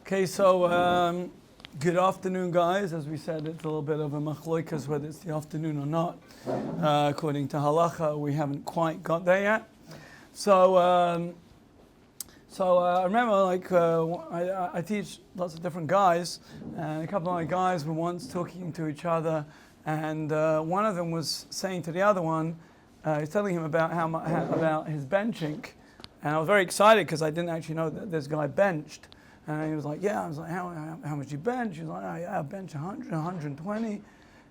Okay, so good afternoon, guys. As we said, it's a little bit of a machloikas whether it's the afternoon or not. According to halacha, we haven't quite got there yet. So I remember, I teach lots of different guys, and a couple of my guys were once talking to each other, and one of them was saying to the other one, he's telling him about about his benching, and I was very excited because I didn't actually know that this guy benched. And he was like, yeah. I was like, how much you bench? He was like, oh, yeah, I bench 100, 120.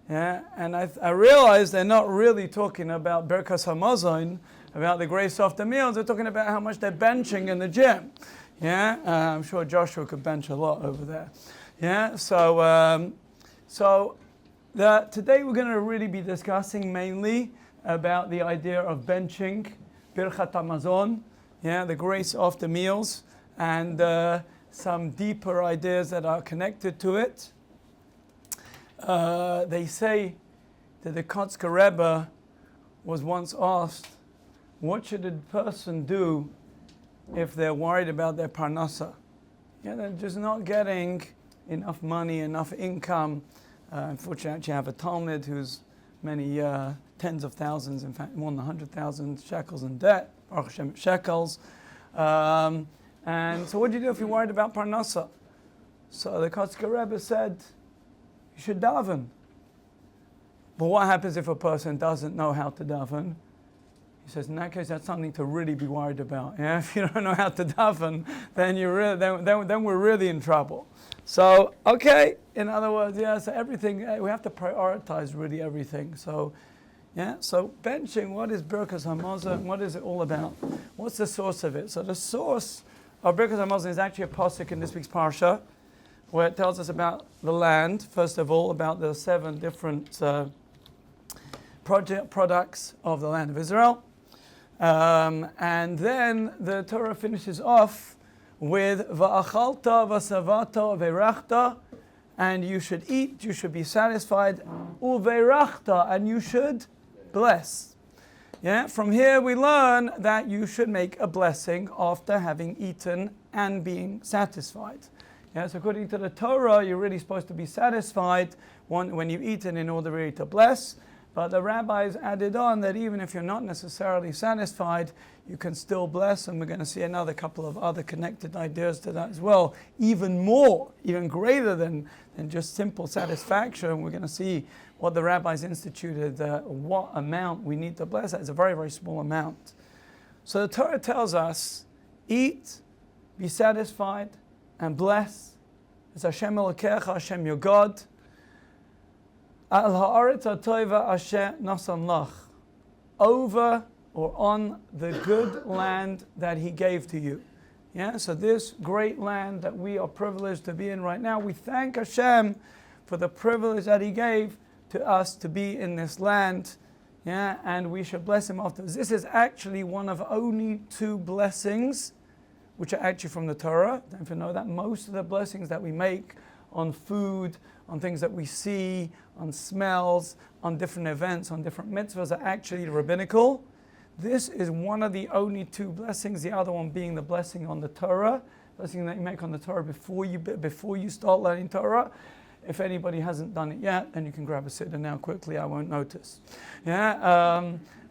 Yeah, and I realized they're not really talking about Bircas Hamazon, about the grace after meals. They're talking about how much they're benching in the gym. Yeah, I'm sure Joshua could bench a lot over there. Yeah, so today we're going to really be discussing mainly about the idea of benching, Birchat Hamazon, yeah, the grace after meals, and some deeper ideas that are connected to it. They say that the Kotzker Rebbe was once asked, what should a person do if they're worried about their parnasa? Yeah, they're just not getting enough money, enough income. Unfortunately, I have a Talmud who's many tens of thousands, in fact more than 100,000 shekels in debt, Baruch Hashem shekels. And so what do you do if you're worried about parnasa? So the Kotzker Rebbe said, you should daven. But what happens if a person doesn't know how to daven? He says, in that case, that's something to really be worried about. Yeah? If you don't know how to daven, then then we're really in trouble. So, okay, in other words, yeah, so everything, we have to prioritize really everything. So, yeah, so benching, what is Bircas Hamazon? What is it all about? What's the source of it? So the source of Bircas Hamazon is actually a pasuk in this week's parsha, where it tells us about the land, first of all, about the 7 different products of the land of Israel. And then the Torah finishes off with Va'achalta v'savata ve'rachta, and you should eat, you should be satisfied, uve'rachta, and you should bless. Yeah, from here we learn that you should make a blessing after having eaten and being satisfied. Yes, according to the Torah, you're really supposed to be satisfied when you've eaten in order really to bless. But the rabbis added on that even if you're not necessarily satisfied, you can still bless, and we're going to see another couple of other connected ideas to that as well. Even more, even greater than just simple satisfaction. We're going to see what the rabbis instituted, what amount we need to bless. It's a very, very small amount. So the Torah tells us, eat, be satisfied, and bless. It's Hashem Elokecha, Hashem your God. Al ha'aretz ha'toiva asher nasan lach, over or on the good land that He gave to you. Yeah, so this great land that we are privileged to be in right now, we thank Hashem for the privilege that He gave to us to be in this land. Yeah, and we should bless Him afterwards. This is actually one of only 2 blessings which are actually from the Torah. Don't you know that most of the blessings that we make on food, on things that we see, on smells, on different events, on different mitzvahs are actually rabbinical. This is one of the only 2 blessings, the other one being the blessing on the Torah, blessing that you make on the Torah before you start learning Torah. If anybody hasn't done it yet, then you can grab a siddur now quickly, I won't notice. Yeah,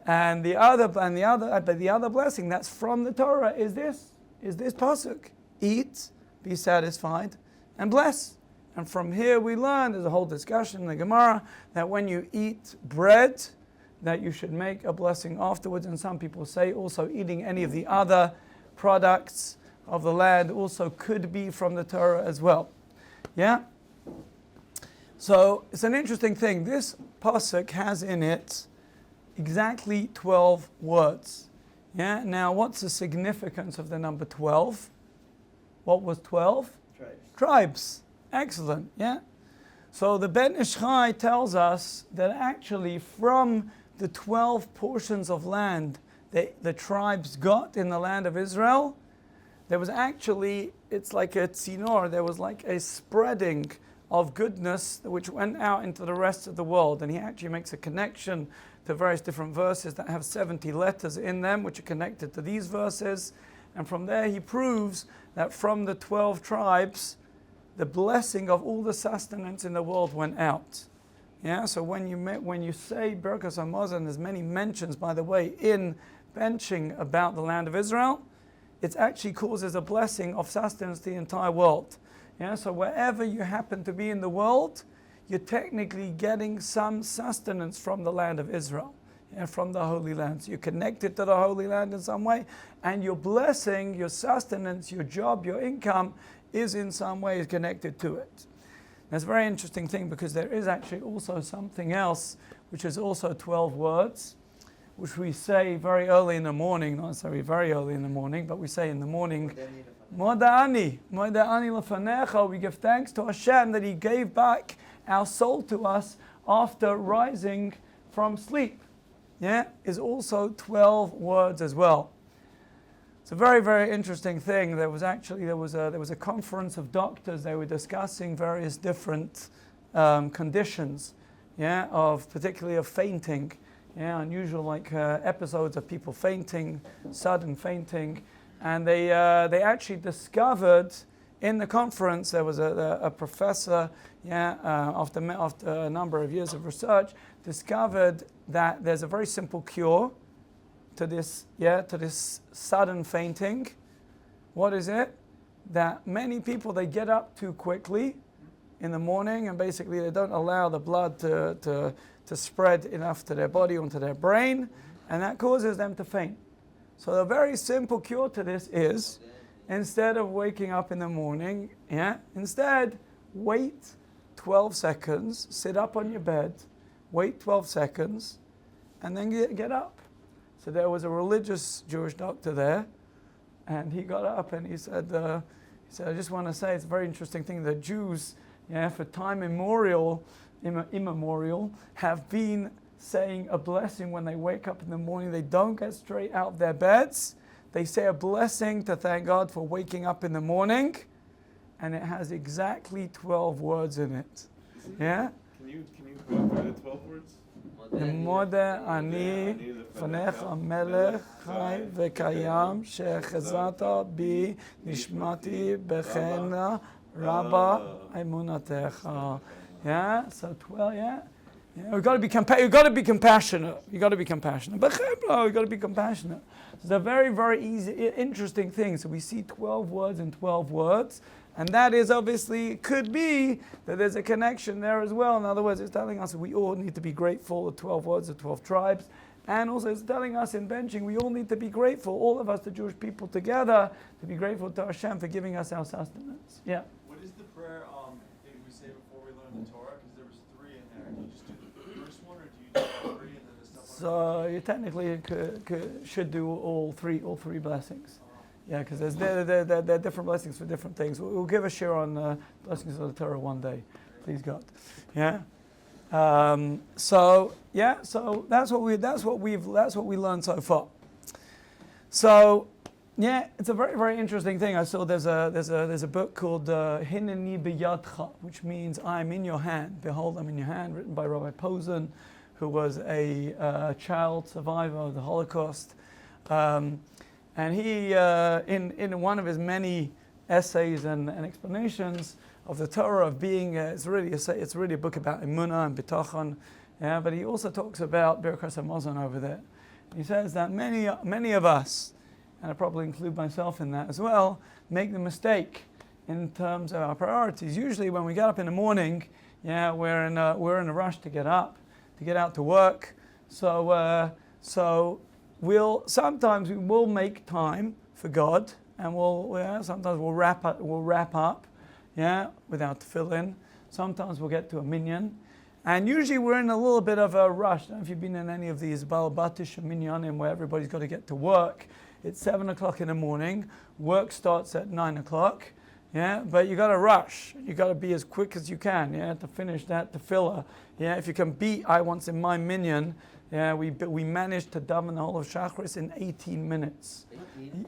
and the other blessing that's from the Torah is this pasuk. Eat, be satisfied, and bless. And from here we learn, there's a whole discussion in the Gemara, that when you eat bread, that you should make a blessing afterwards. And some people say also eating any of the other products of the land also could be from the Torah as well. Yeah? So it's an interesting thing. This pasuk has in it exactly 12 words. Yeah? Now what's the significance of the number 12? What was 12? Tribes. Excellent, yeah? So the Ben Ish Chai tells us that actually from the 12 portions of land that the tribes got in the land of Israel, there was actually, it's like a tzinor, there was like a spreading of goodness which went out into the rest of the world. And he actually makes a connection to various different verses that have 70 letters in them, which are connected to these verses. And from there he proves that from the 12 tribes, the blessing of all the sustenance in the world went out. Yeah, so when you say Bircas Hamazon, there's many mentions, by the way, in benching about the land of Israel. It actually causes a blessing of sustenance to the entire world. Yeah, so wherever you happen to be in the world, you're technically getting some sustenance from the land of Israel, from the Holy Land. So you're connected to the Holy Land in some way, and your blessing, your sustenance, your job, your income is in some way connected to it. That's a very interesting thing, because there is actually also something else, which is also 12 words, which we say very early in the morning, not necessarily very early in the morning, but we say in the morning, Moda'ani lefanecha, we give thanks to Hashem that He gave back our soul to us after rising from sleep. Yeah, is also 12 words as well. It's a very, very interesting thing. There was a conference of doctors. They were discussing various different conditions, particularly of fainting. Unusual episodes of people fainting, sudden fainting, and they actually discovered in the conference, there was a professor, after a number of years of research, discovered that there's a very simple cure to this sudden fainting. What is it? That many people, they get up too quickly in the morning, and basically they don't allow the blood to spread enough to their body or to their brain, and that causes them to faint. So the very simple cure to this is, instead of waking up in the morning, instead wait 12 seconds, sit up on your bed, wait 12 seconds, and then get up. So there was a religious Jewish doctor there, and he got up and he said, I just want to say it's a very interesting thing that Jews, for time immemorial, have been saying a blessing when they wake up in the morning. They don't get straight out of their beds. They say a blessing to thank God for waking up in the morning, and it has exactly 12 words in it. Yeah? Can you go through the 12 words? Moda ani fanecha melech chai vekayam shechazata bi nishmati bechena rabba emunatecha. Yeah, so 12. We've got to be compassionate. You've got to be compassionate. But we've got to be compassionate. It's a very, very interesting thing. So we see 12 words in 12 words. And that is obviously, could be that there's a connection there as well. In other words, it's telling us that we all need to be grateful, the 12 words, the 12 tribes. And also it's telling us in benching, we all need to be grateful, all of us, the Jewish people together, to be grateful to Hashem for giving us our sustenance. Yeah. What is the prayer that we say before we learn the Torah? Because there was 3 in there. Do you just do the first one, or do you do 3 and then the stuff? So you technically should do all three blessings. Yeah, because there are different blessings for different things. We'll give a share on blessings of the Torah one day, please God. Yeah. So that's what we learned so far. So it's a very, very interesting thing. I saw there's a book called Hineni B'Yadcha, which means I'm in your hand. Behold, I'm in your hand, written by Rabbi Posen, who was a child survivor of the Holocaust. And he, in one of his many essays and explanations of the Torah, of being, it's really a book about emunah and bitachon, but he also talks about Bircas Hamazon over there. He says that many of us, and I probably include myself in that as well, make the mistake in terms of our priorities. Usually when we get up in the morning, we're in a rush to get up, to get out to work. So sometimes we will make time for God, and sometimes we'll wrap up, without tefillin. Sometimes we'll get to a minyan, and usually we're in a little bit of a rush. I don't know if you've been in any of these balabatish minyanim where everybody's got to get to work. It's 7 o'clock in the morning. Work starts at 9 o'clock. But you got to rush. You got to be as quick as you can. To finish that tefillah. If you can beat, I once in my minyan. We managed to daven the whole of Shachris in 18 minutes.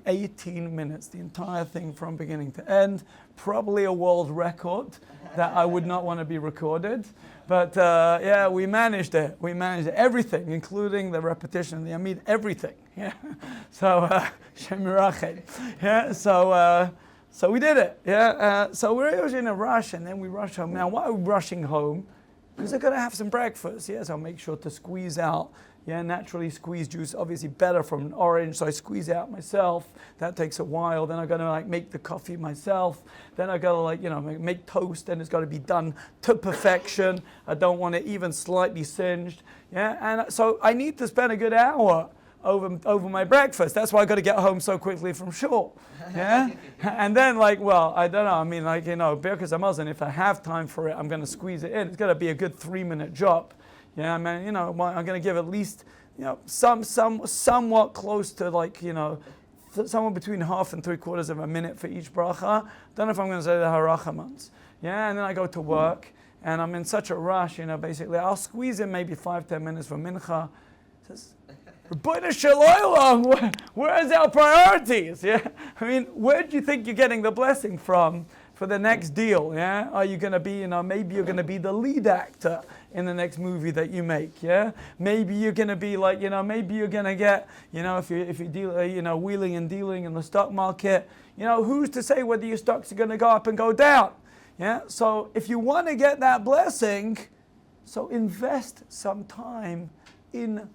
18 minutes, the entire thing from beginning to end. Probably a world record that I would not want to be recorded. But we managed it. We managed everything, including the repetition, the Amid, everything. So, Shem Yirachem. So we did it, yeah. So we're usually in a rush, and then we rush home. Now, why are we rushing home? Because I've got to have some breakfast, yes. I'll make sure to squeeze out, naturally squeezed juice, obviously better from an orange, so I squeeze out myself. That takes a while. Then I've got to make the coffee myself. Then I've got to make toast, and it's got to be done to perfection. I don't want it even slightly singed, yeah. And so I need to spend a good hour over my breakfast. That's why I got to get home so quickly from shul. Yeah? And then I don't know, Bircas a Muslim, if I have time for it, I'm going to squeeze it in. It's got to be a good 3-minute job. Yeah, I mean, I'm going to give at least, somewhat close to somewhere between half and 3/4 of a minute for each bracha. Don't know if I'm going to say the harachamans. Yeah, and then I go to work, and I'm in such a rush, basically. I'll squeeze in maybe 5-10 minutes for mincha. But Shalom, where's our priorities? Yeah, I mean, where do you think you're getting the blessing from for the next deal? Yeah, are you going to be, maybe you're going to be the lead actor in the next movie that you make? Yeah, maybe you're going to be maybe you're going to get, if you deal, wheeling and dealing in the stock market, who's to say whether your stocks are going to go up and go down? Yeah, so if you want to get that blessing, so invest some time in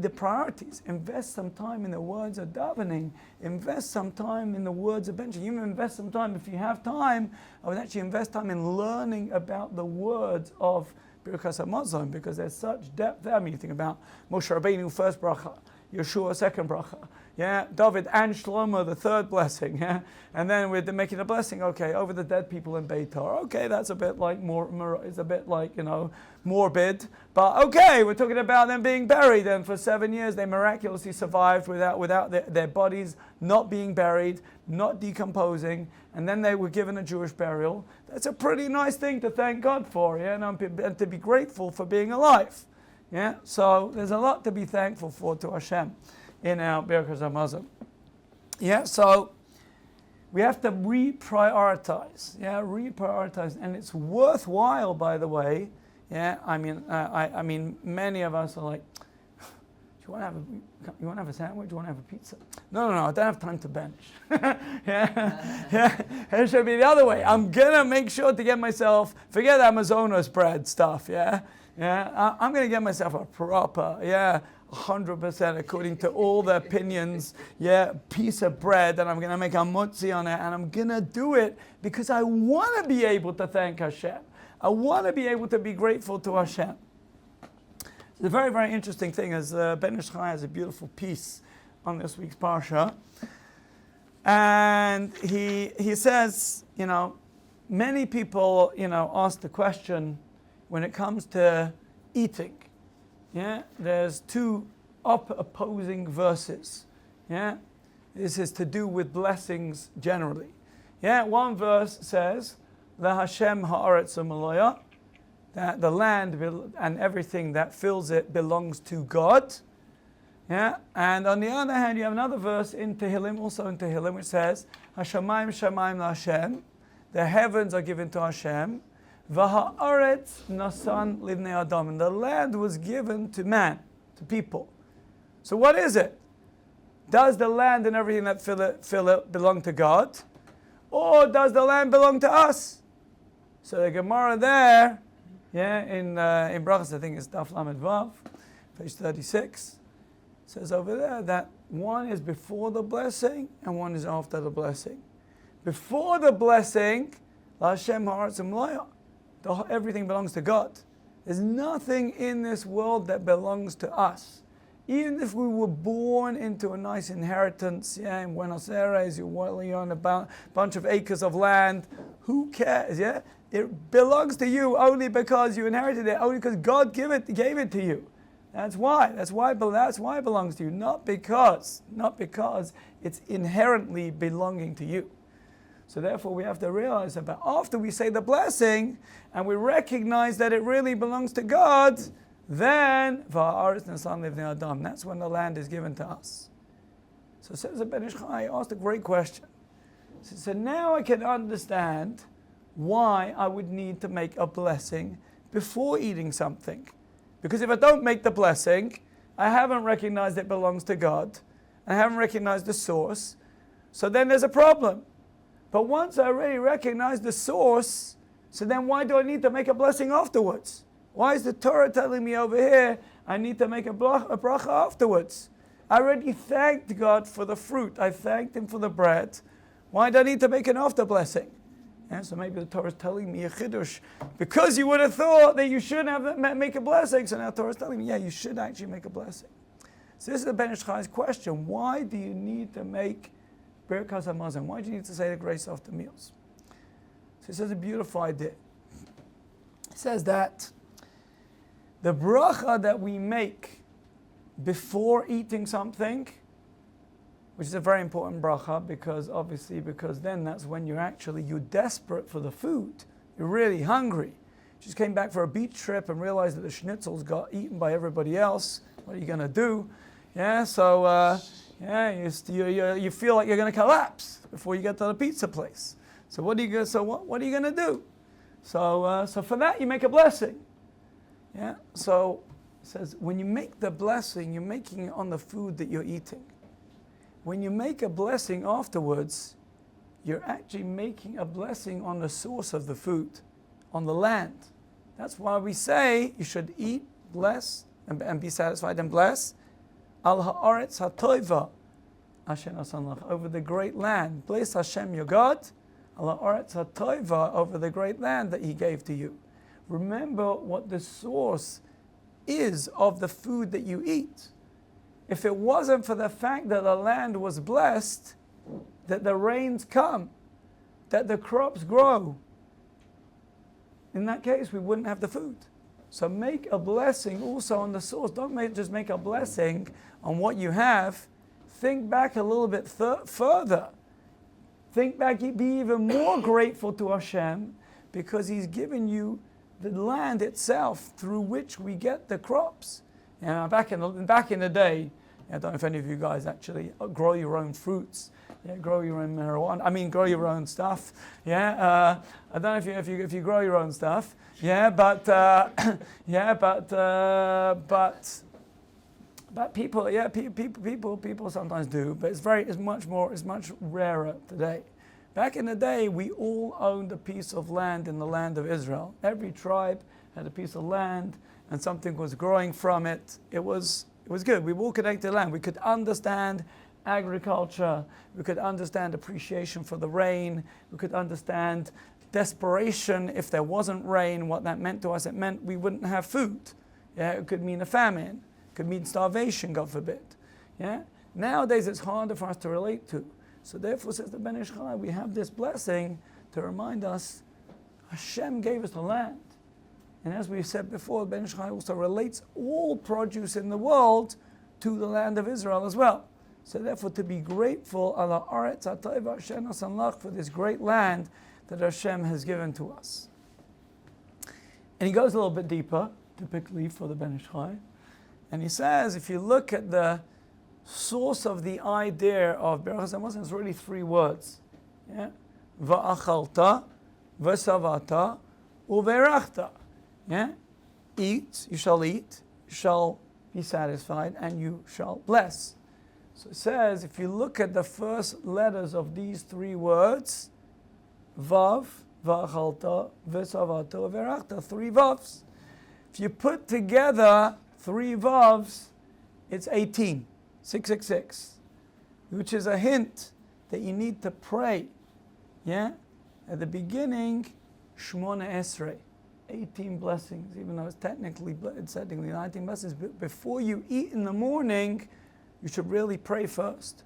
the priorities. Invest some time in the words of davening. Invest some time in the words of benching. Even invest some time, if you have time, I would actually invest time in learning about the words of Bircas Hamazon, because there's such depth there. I mean, you think about Moshe Rabbeinu, first bracha, Yeshua, second bracha, yeah, David and Shlomo, the third blessing, yeah, and then we're making a blessing, okay, over the dead people in Beitar. Okay, that's a bit it's a bit morbid, but okay, we're talking about them being buried, and for 7 years they miraculously survived without their bodies not being buried, not decomposing, and then they were given a Jewish burial. That's a pretty nice thing to thank God for, yeah, and to be grateful for being alive. Yeah, so there's a lot to be thankful for to Hashem in our Bircas Hamazon. Yeah, so we have to reprioritize. Yeah, reprioritize, and it's worthwhile, by the way. Yeah, I mean, many of us are like, you want to have a sandwich? You want to have a pizza? No, I don't have time to bench. yeah. It should be the other way. I'm gonna make sure to get myself, forget Amazonas bread stuff. Yeah. I'm gonna get myself a proper, 100% according to all the opinions, piece of bread, and I'm gonna make a mutzi on it, and I'm gonna do it because I want to be able to thank Hashem. I want to be able to be grateful to Hashem. It's a very, very interesting thing, as Ben Ish Chai has a beautiful piece on this week's Parsha. And he says, many people, ask the question when it comes to eating. Yeah, there's two opposing verses. Yeah, this is to do with blessings generally. Yeah, one verse says, "The Hashem haaretz u'maloya," that the land and everything that fills it belongs to God. Yeah, and on the other hand, you have another verse in Tehillim, also in Tehillim, which says, "Hashamayim shamayim laHashem," the heavens are given to Hashem. V'ha'aretz nasan livnei adam, and the land was given to man, to people. So what is it? Does the land and everything that fill it belong to God, or does the land belong to us? So the Gemara there, in Bircas, I think it's Daf Lamed Vav, page 36, says over there that one is before the blessing and one is after the blessing. Before the blessing, Hashem haaretz u'maloya, everything belongs to God. There's nothing in this world that belongs to us. Even if we were born into a nice inheritance, in Buenos Aires, you're on a bunch of acres of land, who cares? Yeah, it belongs to you only because you inherited it, only because God gave it to you. That's why it belongs to you, not because it's inherently belonging to you. So therefore we have to realize that after we say the blessing and we recognize that it really belongs to God, then that's when the land is given to us. So says the Ben Ish Chai, asked a great question. So now I can understand why I would need to make a blessing before eating something. Because if I don't make the blessing, I haven't recognized it belongs to God. I haven't recognized the source. So then there's a problem. But once I already recognize the source, so then why do I need to make a blessing afterwards? Why is the Torah telling me over here I need to make a bracha afterwards? I already thanked God for the fruit. I thanked Him for the bread. Why do I need to make an after blessing? Yeah, so maybe the Torah is telling me a chiddush. Because you would have thought that you shouldn't have make a blessing. So now the Torah is telling me, yeah, you should actually make a blessing. So this is the Ben Ish Chai's question. Why do you need to make Bircas HaMazon? Why do you need to say the grace after meals? So he says a beautiful idea. He says that the bracha that we make before eating something, which is a very important bracha, because then that's when you're desperate for the food. You're really hungry. You just came back for a beach trip and realized that the schnitzels got eaten by everybody else. What are you going to do? Yeah, so you feel like you're going to collapse before you get to the pizza place. So what are you going to do? So for that you make a blessing. Yeah. So it says when you make the blessing, you're making it on the food that you're eating. When you make a blessing afterwards, you're actually making a blessing on the source of the food, on the land. That's why we say you should eat, bless, and be satisfied and bless. Al ha'aretz ha'toiva, Hashem asanlach, over the great land. Bless Hashem your God. Al ha'aretz ha'toiva, over the great land that He gave to you. Remember what the source is of the food that you eat. If it wasn't for the fact that the land was blessed, that the rains come, that the crops grow, in that case we wouldn't have the food. So make a blessing also on the source. Don't just make a blessing on what you have. Think back a little bit further. Think back, be even more grateful to Hashem because He's given you the land itself through which we get the crops. Back in the day, I don't know if any of you guys actually grow your own fruits. Grow your own marijuana. I mean, grow your own stuff. I don't know if you grow your own stuff. But people sometimes do. But it's much rarer today. Back in the day, we all owned a piece of land in the land of Israel. Every tribe had a piece of land, and something was growing from it. It was good. We were all connected to land. We could understand agriculture. We could understand appreciation for the rain. We could understand desperation if there wasn't rain, what that meant to us. It meant we wouldn't have food. It could mean a famine. It could mean starvation, God forbid. Nowadays, it's harder for us to relate to. So therefore, says the Ben Ish Chai, we have this blessing to remind us Hashem gave us the land. And as we've said before, Ben Ish Chai also relates all produce in the world to the land of Israel as well. So therefore, to be grateful for this great land that Hashem has given to us. And he goes a little bit deeper, typically for the Ben Ish Chai. And he says, if you look at the source of the idea of Bircas HaMazon, it's really three words. Va'achalta, v'savata, uverachta. Eat, you shall be satisfied, and you shall bless. So it says, if you look at the first letters of these three words, Vav, Va'achalta, v'savata, uverachta, three Vavs. If you put together three Vavs, it's 18. 666, which is a hint that you need to pray. At the beginning, Shmona Esrei, 18 blessings, even though it's technically 19 blessings. But before you eat in the morning, you should really pray first.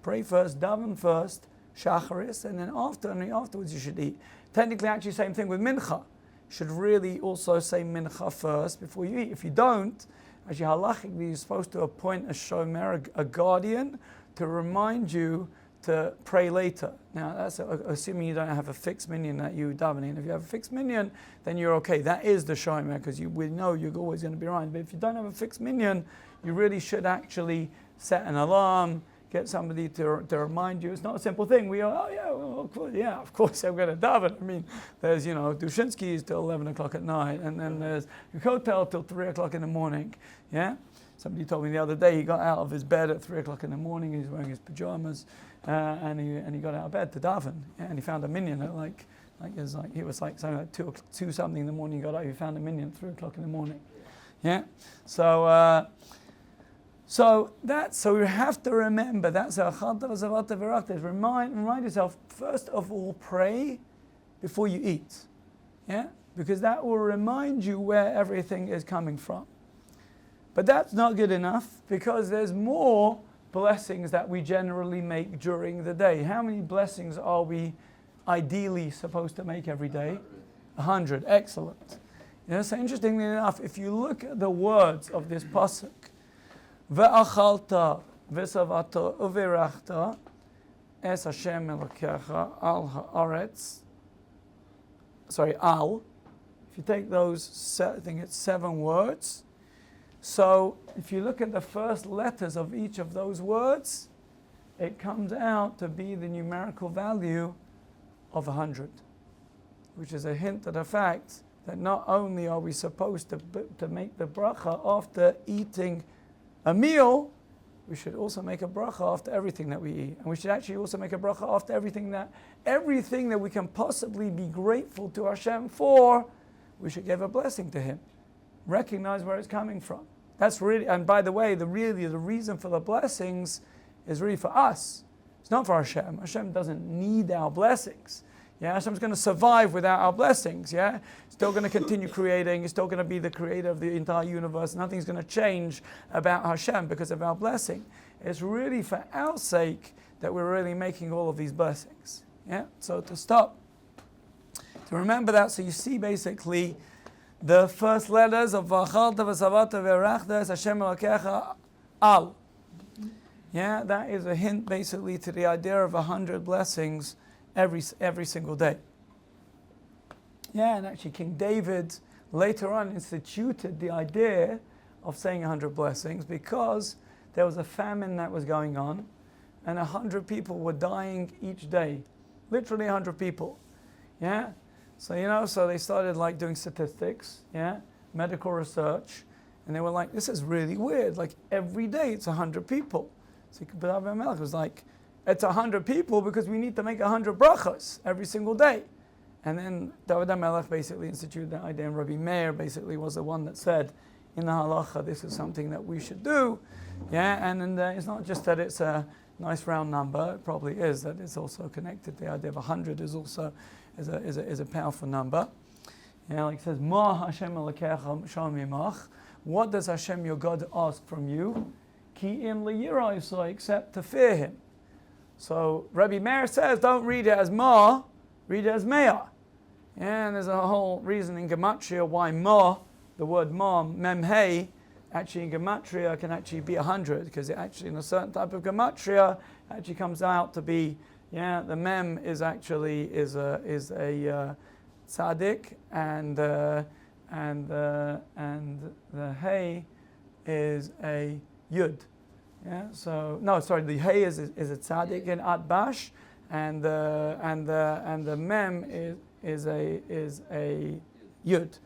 Pray first, daven first, shacharis, and then afterwards you should eat. Technically, actually, same thing with mincha. You should really also say mincha first before you eat. If you don't, actually, halachically, you're supposed to appoint a shomer, a guardian, to remind you to pray later. Now, that's assuming you don't have a fixed minyan that you davening. If you have a fixed minyan, then you're okay. That is the shomer, because we know you're always going to be right. But if you don't have a fixed minyan, you really should actually set an alarm, get somebody to remind you. It's not a simple thing. Of course I'm going to daven. I mean, there's, Dushinsky's till 11 o'clock at night, and then there's Kotel till 3 o'clock in the morning. Somebody told me the other day he got out of his bed at 3 o'clock in the morning. He was wearing his pajamas, and he got out of bed to daven, and he found a minyan at he was like something like 2 something in the morning. He got out, he found a minyan at 3 o'clock in the morning. Yeah, so you have to remember that's remind yourself first of all, pray before you eat. Yeah, because that will remind you where everything is coming from. But that's not good enough, because there's more blessings that we generally make during the day. How many blessings are we ideally supposed to make every day? 100. Excellent. So interestingly enough, if you look at the words of this pasuk, ve'achalta ve'savata uverachta es Hashem Elokecha al haaretz. Al. If you take those, I think it's 7 words. So if you look at the first letters of each of those words, it comes out to be the numerical value of 100, which is a hint at the fact that not only are we supposed to make the bracha after eating a meal, we should also make a bracha after everything that we eat. And we should actually also make a bracha after everything that we can possibly be grateful to Hashem for, we should give a blessing to Him. Recognize where it's coming from. That's really, and by the way, the reason for the blessings is really for us. It's not for Hashem. Hashem doesn't need our blessings. Yeah, Hashem's going to survive without our blessings. Yeah, still going to continue creating. He's still going to be the creator of the entire universe. Nothing's going to change about Hashem because of our blessing. It's really for our sake that we're really making all of these blessings. Yeah, so to remember that, so you see basically the first letters of V'achalta v'savata v'erachta es Hashem Elokecha al. Yeah, that is a hint basically to the idea of 100 blessings every single day. Yeah, and actually King David later on instituted the idea of saying 100 blessings because there was a famine that was going on and 100 people were dying each day. Literally 100 people. Yeah? So they started like doing statistics, yeah, medical research, and they were like, this is really weird. Like every day it's 100 people. So Rabbi Melech was like, it's 100 people because we need to make 100 brachas every single day. And then David HaMelech basically instituted that idea, and Rabbi Meir basically was the one that said, in the halacha, this is something that we should do. Yeah, and it's not just that it's a nice round number, it probably is, that it's also connected. The idea of 100 is also is a powerful number. Yeah, like it says, Ma Hashem Elokecha Shalom Yimach. What does Hashem your God ask from you? Ki im liyirah, except to fear Him. So Rabbi Meir says, don't read it as Ma, read it as Meah. Yeah, and there's a whole reason in Gematria why Ma, the word Ma, Mem-Hey, actually in Gematria can actually be 100, because it actually in a certain type of Gematria actually comes out to be, yeah, the Mem is actually is a tzaddik, and the Hey is a Yud. Yeah, so no, sorry, the Hey is a tzaddik in Atbash, and the Mem is a Yud.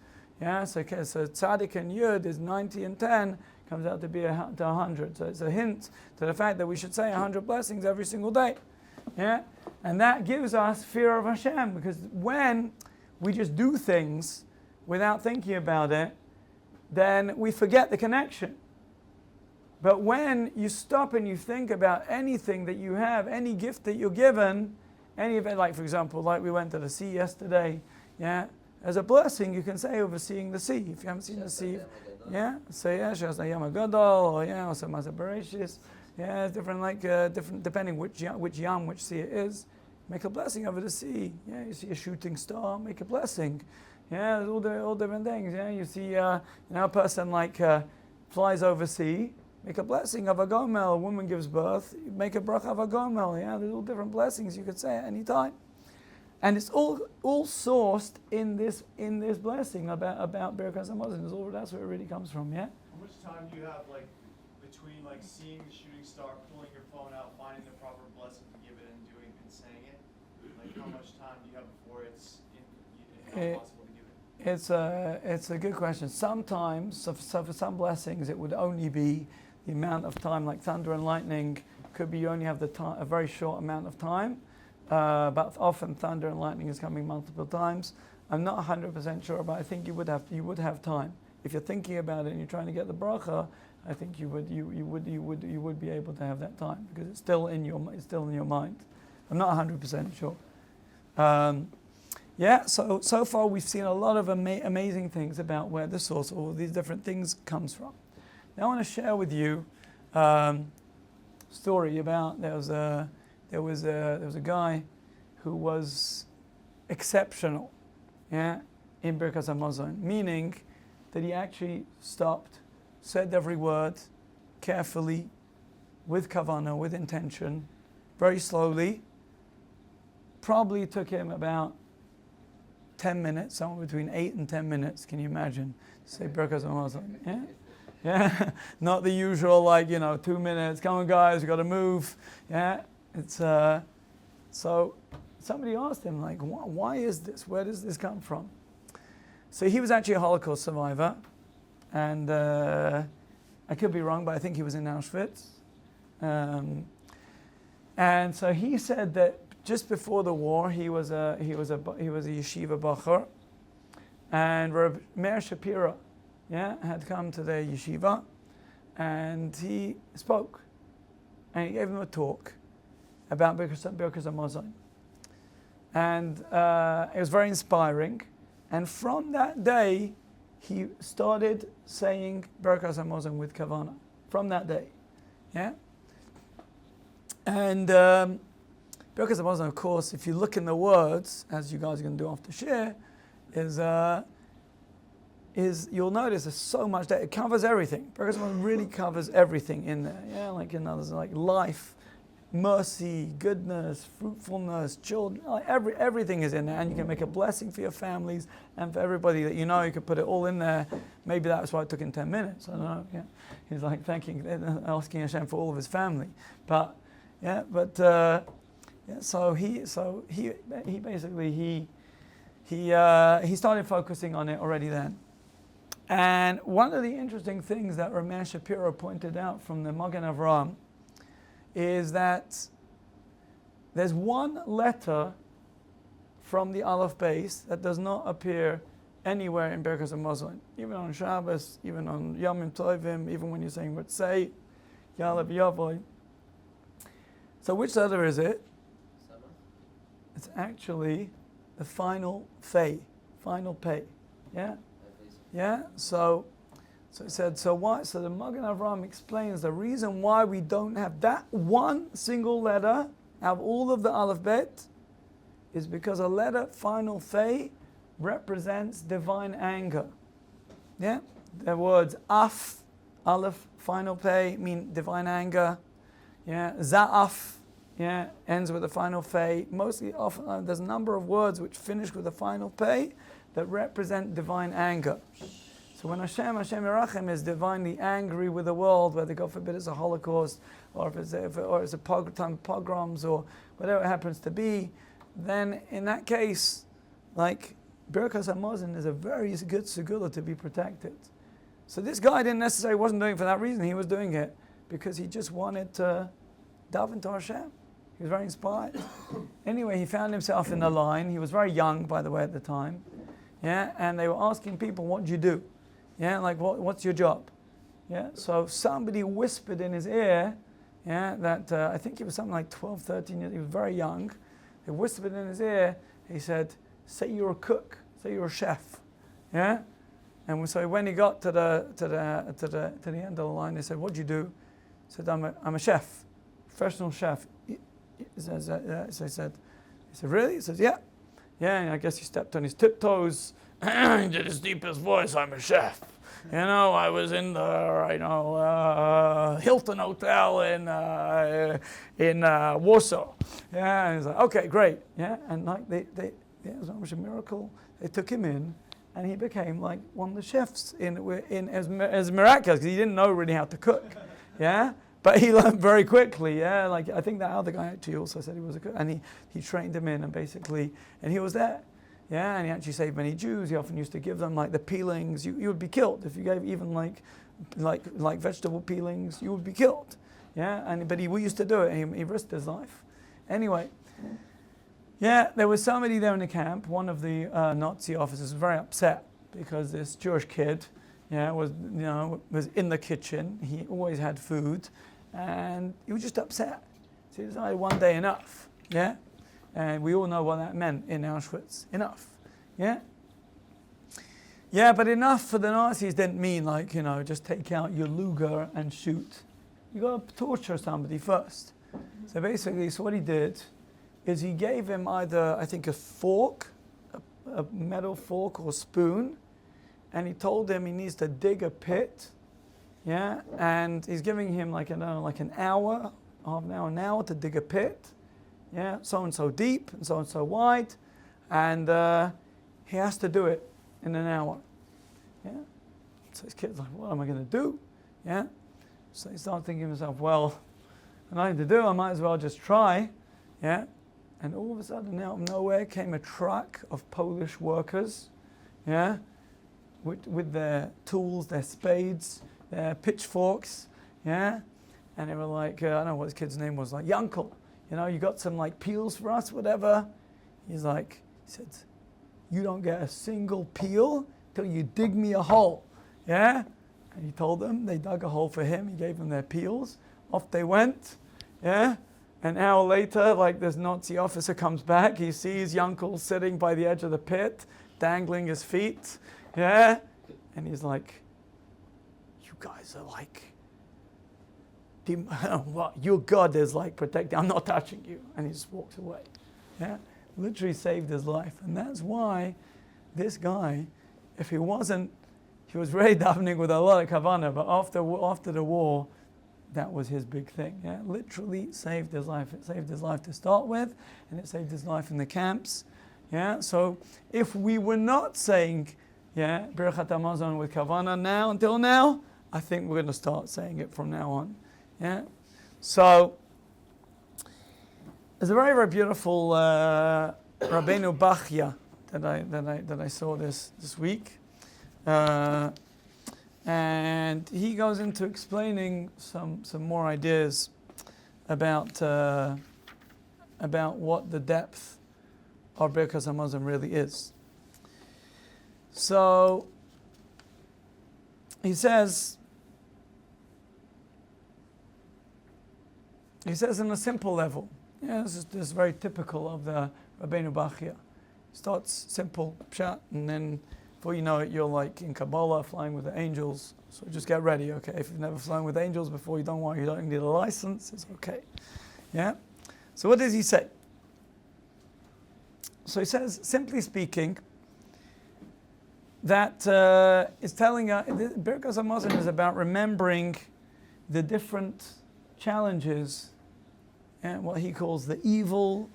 Yeah, so tzaddik and Yud is 90 and 10, comes out to be to 100. So it's a hint to the fact that we should say 100 blessings every single day. Yeah, and that gives us fear of Hashem, because when we just do things without thinking about it, then we forget the connection. But when you stop and you think about anything that you have, any gift that you're given, any event, like for example, like we went to the sea yesterday, yeah, as a blessing you can say overseeing the sea. If you haven't seen the sea, yeah, say yeah, Shas Yom Gadol, or yeah, or some Masa Bereshis, yeah, it's different, different depending which yam, which sea it is. Make a blessing over the sea. Yeah, you see a shooting star, make a blessing. Yeah, there's all different things. Yeah, you see a person flies over sea. Make a blessing of a gomel. A woman gives birth. Make a bracha of a gomel. Yeah, there's all different blessings you could say at any time, and it's all sourced in this blessing about Bircas and Moshe. That's where it really comes from. Yeah. How much time do you have between seeing the shooting star, pulling your phone out, finding the proper blessing to give it, and doing and saying it? How much time do you have before it's possible to give it's a good question. Sometimes, so for some blessings, it would only be the amount of time, like thunder and lightning. Could be you only have a very short amount of time, but often thunder and lightning is coming multiple times. I'm not 100% sure, but I think you would have time. If you're thinking about it and you're trying to get the bracha, I think you would be able to have that time because it's still in your mind. I'm not 100% sure. So far we've seen a lot of amazing things about where the source of all these different things comes from. Now I want to share with you story about there was a guy who was exceptional, in Bircas meaning that he actually stopped, said every word carefully, with kavanah, with intention, very slowly. Probably took him about 10 minutes, somewhere between 8 and 10 minutes. Can you imagine? Say Bircas Hamazon. Yeah, not the usual 2 minutes. Come on, guys, we got to move. Yeah, it's so. Somebody asked him why is this? Where does this come from? So he was actually a Holocaust survivor, and I could be wrong, but I think he was in Auschwitz. And so he said that just before the war, he was a yeshiva Borger, and Rabbi Meir Shapiro, had come to the yeshiva, and he spoke, and he gave him a talk about Bircas Hamazon, and it was very inspiring. And from that day, he started saying Bircas Hamazon with kavanah. From that day, and Bircas Hamazon, of course, if you look in the words, as you guys are going to do after share, is you'll notice there's so much that it covers everything. Bircas Hamazon really covers everything in there. Like in others, like life, mercy, goodness, fruitfulness, children, everything is in there, and you can make a blessing for your families and for everybody that you know. You could put it all in there. Maybe that's why it took him 10 minutes. I don't know. He's asking Hashem for all of his family. So he basically he started focusing on it already then. And one of the interesting things that Rabbi Shapiro pointed out from the Magen Avraham is that there's one letter from the Aleph base that does not appear anywhere in Bircas Hamazon, even on Shabbos, even on Yomim Tovim, even when you're saying Ritzei, Yalev Yavoy. So which letter is it? It's actually the final pay. So he said, so why? So the Magen Avraham explains the reason why we don't have that one single letter out of all of the Aleph Bet is because a letter, final Fei, represents divine anger. The words Af, Aleph, final Pei mean divine anger. Za'af, ends with a final Fei. Mostly, often there's a number of words which finish with a final Pei that represent divine anger. So when Hashem Yerachem is divinely angry with the world, whether God forbid it's a Holocaust, or if it's a time of pogroms, or whatever it happens to be, then in that case, like Bircas Hamazon is a very good segula to be protected. So this guy wasn't doing it for that reason. He was doing it because he just wanted to daven to Hashem. He was very inspired. Anyway, he found himself in a line. He was very young, by the way, at the time. And they were asking people, what do you do? What's your job? So somebody whispered in his ear, that I think he was something like 12, 13 years, he was very young. They whispered in his ear, he said, say you're a cook, say you're a chef. And so when he got to the end of the line, they said, what do you do? He said, I'm a chef, professional chef. So he said, really? He says, yeah. I guess he stepped on his tiptoes. He did his deepest voice, I'm a chef. I was in the Hilton Hotel in Warsaw. And he's like, okay, great. And it was almost a miracle. They took him in, and he became like one of the chefs as miraculous, because he didn't know really how to cook. But he learned very quickly. I think that other guy actually also said he was a cook, and he trained him in, and he was there. Yeah, and he actually saved many Jews. He often used to give them like the peelings. You would be killed if you gave even like vegetable peelings. You would be killed. Yeah, but he used to do it. He risked his life. Anyway, yeah, there was somebody there in the camp. One of the Nazi officers was very upset because this Jewish kid, was in the kitchen. He always had food, and he was just upset. So he decided one day enough. Yeah. And we all know what that meant in Auschwitz. Enough. Yeah? Yeah, but enough for the Nazis didn't mean just take out your Luger and shoot. You got to torture somebody first. So basically, what he did is he gave him either, I think, a fork, a metal fork or spoon, and he told him he needs to dig a pit. Yeah? And he's giving him like an hour, half an hour to dig a pit. Yeah, so and so deep and so wide, and he has to do it in an hour. Yeah, so his kid's like, "What am I going to do?" Yeah, so he started thinking to himself, "Well, nothing to do. I might as well just try." Yeah, and all of a sudden, out of nowhere, came a truck of Polish workers. Yeah, with their tools, their spades, their pitchforks. Yeah, and they were like, I don't know what his kid's name was, like Yankel. You got some peels for us, whatever. He said, you don't get a single peel till you dig me a hole. Yeah? And he told them, they dug a hole for him. He gave them their peels. Off they went. Yeah? An hour later, this Nazi officer comes back. He sees Yankel sitting by the edge of the pit, dangling his feet. Yeah? And he's like, you guys are what your God is protecting. I'm not touching you. And he just walks away. Yeah, literally saved his life. And that's why this guy, if he was very davening with a lot of kavanah, but after the war, that was his big thing. Yeah, literally saved his life. It saved his life to start with, and it saved his life in the camps. Yeah, so if we were not saying, Birchat Hamazon with kavanah until now, I think we're going to start saying it from now on. Yeah, so there's a very, very beautiful Rabbeinu Bachya that I saw this week, and he goes into explaining some more ideas about what the depth of Bircas Hamazon really is. So he says in a simple level. Yeah, this is very typical of the Rabbeinu Bachya. Starts simple, pshat, and then before you know it, you're in Kabbalah, flying with the angels. So just get ready, okay? If you've never flown with angels before, you don't need a license, it's okay. Yeah? So what does he say? So he says, simply speaking, that is telling us, Bircas Hamazon is about remembering the different challenges and what he calls the evil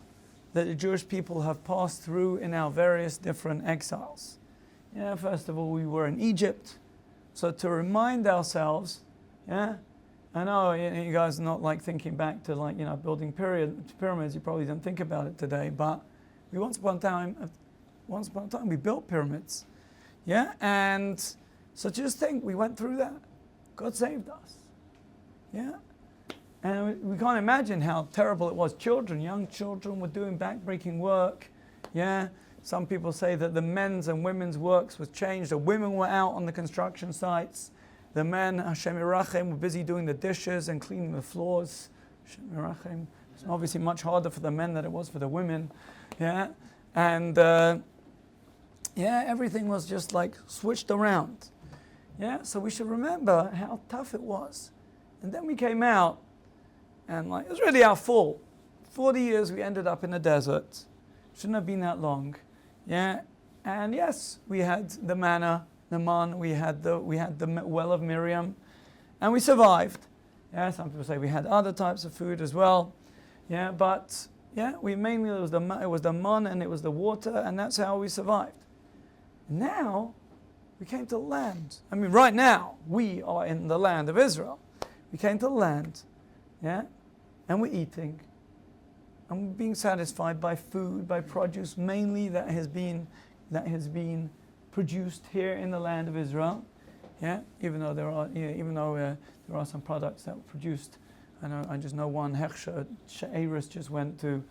that the Jewish people have passed through in our various different exiles. First of all, we were in Egypt. So to remind ourselves, I know you guys are not thinking back to building pyramids. You probably don't think about it today, but once upon a time we built pyramids. Yeah, and so just think, we went through that. God saved us. Yeah. And we can't imagine how terrible it was. Young children were doing backbreaking work. Yeah. Some people say that the men's and women's works was changed. The women were out on the construction sites. The men, Hashem Yirachem, were busy doing the dishes and cleaning the floors. Hashem Yirachem. It's obviously much harder for the men than it was for the women. Yeah. And everything was just switched around. Yeah. So we should remember how tough it was. And then we came out. And it was really our fault. 40 years we ended up in the desert. Shouldn't have been that long. Yeah. And yes, we had the manna, the man, we had the well of Miriam, and we survived. Yeah, some people say we had other types of food as well. Yeah, but we mainly it was the man and it was the water, and that's how we survived. Now we came to land. I mean, right now we are in the land of Israel. We came to land. Yeah, and we're eating, and we're being satisfied by food, by produce, mainly that has been produced here in the land of Israel. Yeah, even though there are some products that were produced. I just know one Hechsher, She'eris just went to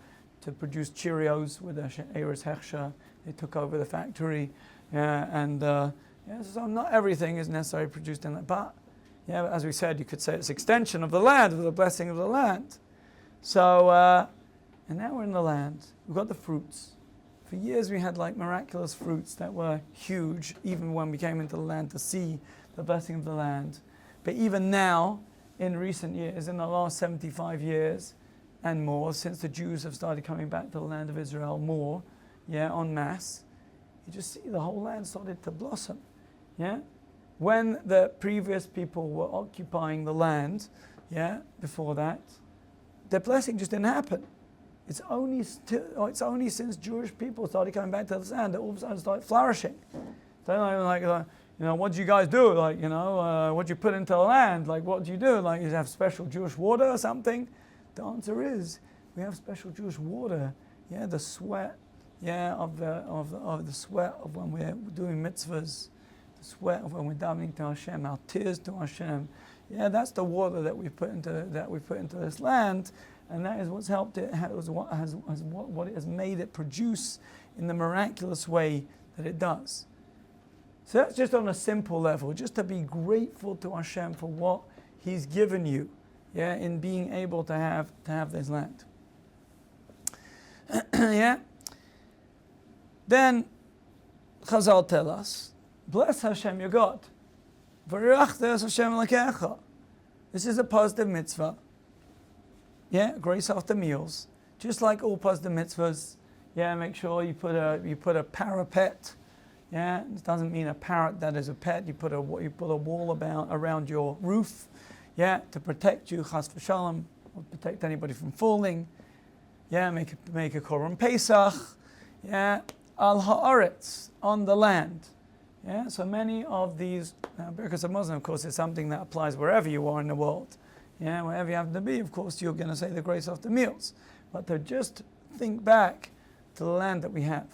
produce Cheerios with a She'eris Hechsher. They took over the factory, so not everything is necessarily produced in that. But as we said, you could say it's extension of the land, of the blessing of the land. So, and now we're in the land. We've got the fruits. For years we had like miraculous fruits that were huge, even when we came into the land to see the blessing of the land. But even now, in recent years, in the last 75 years and more, since the Jews have started coming back to the land of Israel more, en masse, you just see the whole land started to blossom. When the previous people were occupying the land, before that, the blessing just didn't happen. It's only since Jewish people started coming back to the land that all of a sudden started flourishing. So what do you guys do? What do you put into the land? What do you do? You have special Jewish water or something? The answer is, we have special Jewish water. The sweat, of the sweat of when we're doing mitzvahs, the sweat of when we're davening to Hashem, our tears to Hashem. That's the water that we put into this land, and that is what's helped it. What it has made it produce in the miraculous way that it does. So that's just on a simple level, just to be grateful to Hashem for what He's given you, in being able to have this land. Then Chazal tell us, bless Hashem your God. V'rirachtes Hashem Elokecha. This is a positive mitzvah. Grace after meals. Just like all positive mitzvahs. Make sure you put a parapet. It doesn't mean a parrot that is a pet. You put a wall around your roof. To protect you, chas v'shalom, or protect anybody from falling. Make a korban pesach. Al haaretz, on the land. So many of these, Bircas of Muslim, of course, is something that applies wherever you are in the world. Wherever you happen to be, of course, you're going to say the grace after meals. But to just think back to the land that we have.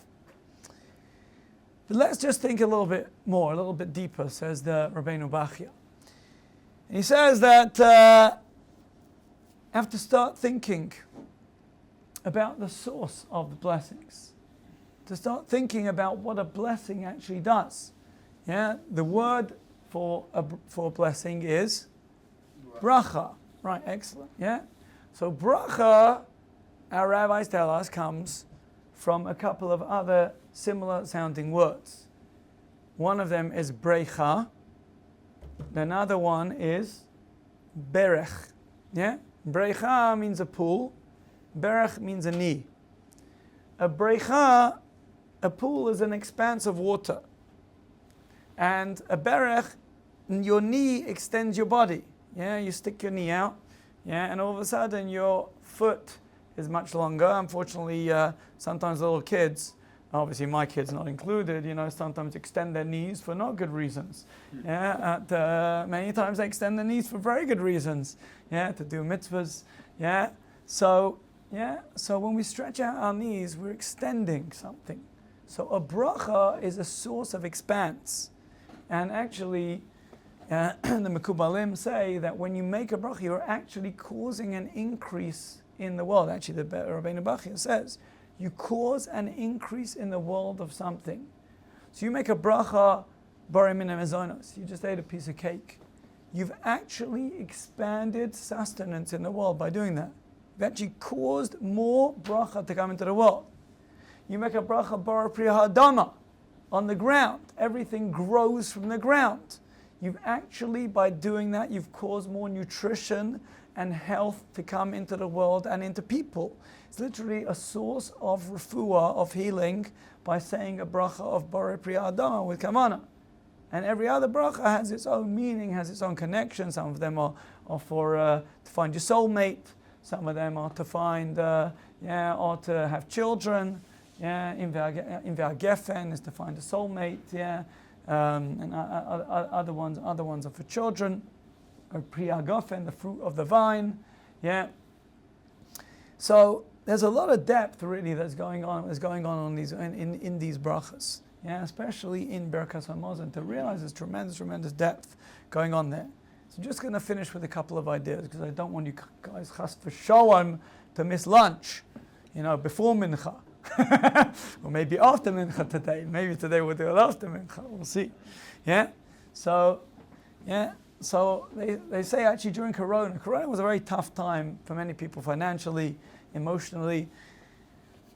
But let's just think a little bit more, a little bit deeper, says the Rabbeinu Bachya. He says that have to start thinking about the source of the blessings. To start thinking about what a blessing actually does. The word for blessing is bracha. Right, excellent. So bracha, our rabbis tell us, comes from a couple of other similar sounding words. One of them is brecha. Another one is berech. Brecha means a pool. Berech means a knee. A brecha, a pool, is an expanse of water. And a berech, your knee extends your body. You stick your knee out. And all of a sudden your foot is much longer. Unfortunately, sometimes little kids, obviously my kids not included, sometimes extend their knees for not good reasons. Many times they extend their knees for very good reasons. To do mitzvahs. So when we stretch out our knees, we're extending something. So a bracha is a source of expanse. And actually, the Mekubalim say that when you make a bracha, you're actually causing an increase in the world. Actually, the Rabbeinu Bachya says, you cause an increase in the world of something. So you make a bracha, borei min mezonos, you just ate a piece of cake. You've actually expanded sustenance in the world by doing that. You've actually caused more bracha to come into the world. You make a bracha, borei pri ha'adama, on the ground. Everything grows from the ground. You've actually, by doing that, you've caused more nutrition and health to come into the world and into people. It's literally a source of refuah, of healing, by saying a bracha of borei pri ha'adama with kavanah. And every other bracha has its own meaning, has its own connection. Some of them are for to find your soulmate. Some of them are to find, or to have children. In Geffen is to find a soulmate. And other ones are for children. Or Pri Hagafen, the fruit of the vine. So there's a lot of depth really that's going on these in these brachas. Yeah, especially in Bircas Hamazon, to realize there's tremendous depth going on there. So I'm just going to finish with a couple of ideas because I don't want you guys chas v'sholom to miss lunch, before mincha. Or maybe after mincha today. Maybe today we'll do it after mincha. We'll see. Yeah. So they say actually during Corona was a very tough time for many people financially, emotionally,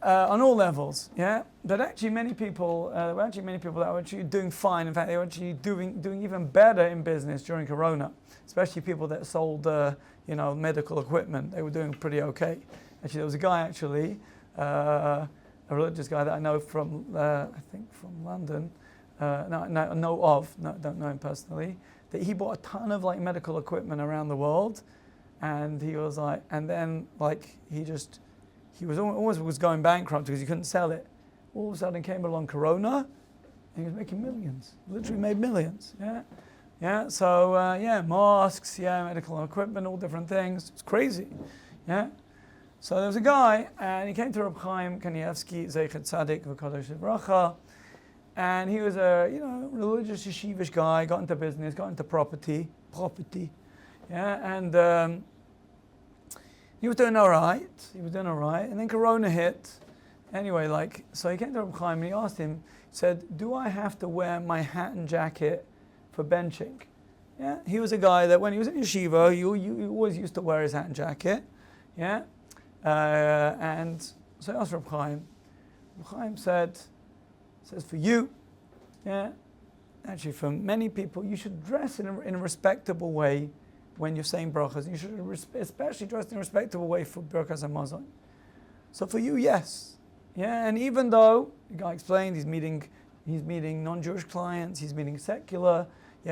on all levels. Yeah. But actually many people that were actually doing fine. In fact, they were actually doing even better in business during Corona. Especially people that sold medical equipment. They were doing pretty okay. Actually, there was a guy a religious guy that I know from, I think from London, don't know him personally, that he bought a ton of medical equipment around the world, and he was he was going bankrupt because he couldn't sell it. All of a sudden came along Corona, and he was making millions, literally made millions, so masks, medical equipment, all different things, it's crazy, So there was a guy, and he came to Reb Chaim Kanievsky, Zeichet Tzadik V'Kadosh Livracha, and he was a religious yeshivish guy, got into business, got into property, and he was doing all right, and then Corona hit. Anyway, so he came to Reb Chaim and he asked him, he said, do I have to wear my hat and jacket for benching? Yeah, he was a guy that when he was in yeshiva, he always used to wear his hat and jacket, and so I asked Reb Chaim. Reb Chaim says for you, actually for many people, you should dress in a respectable way when you're saying brachas. You should especially dress in a respectable way for Bircas Hamazon. So for you, yes. And even though, the guy explained, he's meeting non-Jewish clients, he's meeting secular,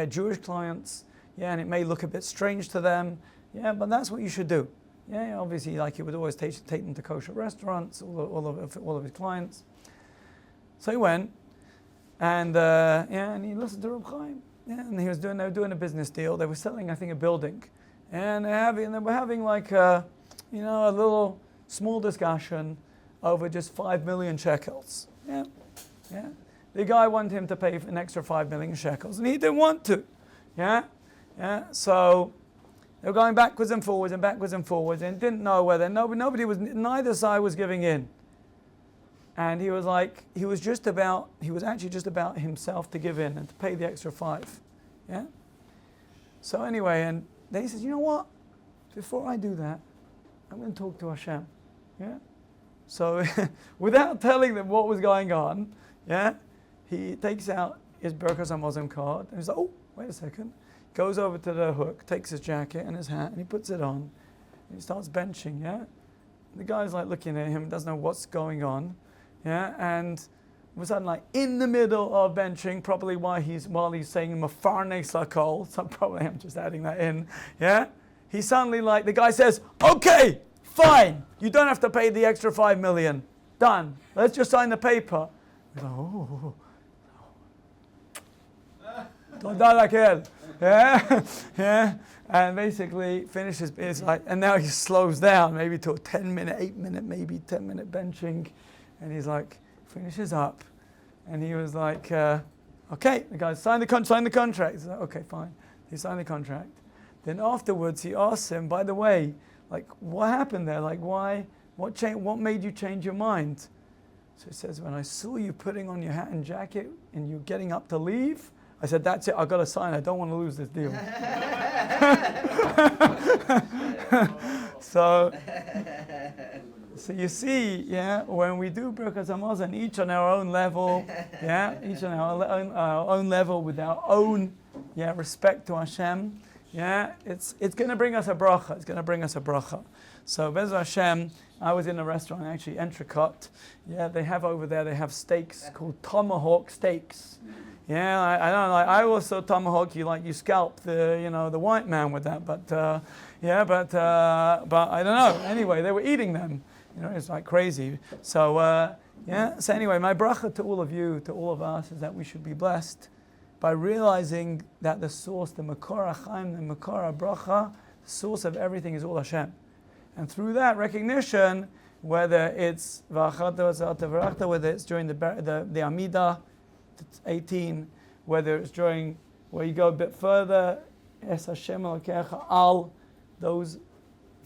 Jewish clients, and it may look a bit strange to them, but that's what you should do. Obviously, he would always take them to kosher restaurants, all of his clients. So he went, and he listened to Reb Chaim. And they were doing a business deal. They were selling, I think, a building, and they were having a little small discussion over just 5 million shekels. The guy wanted him to pay an extra 5 million shekels, and he didn't want to. So they were going backwards and forwards, and didn't know whether neither side was giving in. And he was actually just about himself to give in and to pay the extra 5. So anyway, and then he says, you know what? Before I do that, I'm going to talk to Hashem. So without telling them what was going on, he takes out his Bircas Hamazon card, and he's like, oh, wait a second. Goes over to the hook, takes his jacket and his hat, and he puts it on, and he starts benching. The guy's looking at him, doesn't know what's going on. And all of a sudden, in the middle of benching, probably while he's saying Mafarnei Sakol, so probably I'm just adding that in. He suddenly the guy says, okay, fine, you don't have to pay the extra 5 million. Done. Let's just sign the paper. He's like, oh. Toda lakel. And basically finishes. It's and now he slows down, maybe to a 8-minute, maybe 10-minute benching, and he's finishes up, and he was okay. The guy signed the contract. He's like, okay, fine. He signed the contract. Then afterwards, he asks him, by the way, what happened there? What made you change your mind? So he says, when I saw you putting on your hat and jacket and you getting up to leave, I said, that's it, I've got to sign. I don't want to lose this deal. So you see, when we do Bircas Hamazon, each on our own level, each on our own level with our own, respect to Hashem, it's going to bring us a bracha. So Be'ez Hashem, I was in a restaurant actually, Entrecôte. They have steaks called tomahawk steaks. I don't know. I also tomahawk. You scalp the white man with that, but I don't know. Anyway, they were eating them. It's crazy. So So anyway, my bracha to all of you, to all of us, is that we should be blessed by realizing that the source, the makor hachaim, the makor bracha, the source of everything is all Hashem, and through that recognition, whether it's V'achalta v'savata v'rachta, whether it's during the Amidah, it's 18, whether it's during, where you go a bit further, Es Hashem Elokecha Al, those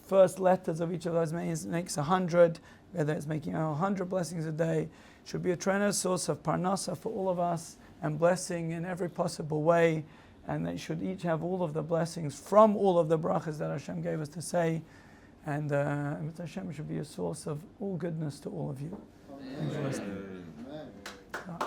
first letters of each of those makes 100, whether it's making 100 blessings a day, should be a tremendous source of parnasa for all of us and blessing in every possible way, and they should each have all of the blessings from all of the brachas that Hashem gave us to say, and Hashem should be a source of all goodness to all of you. Thanks for listening.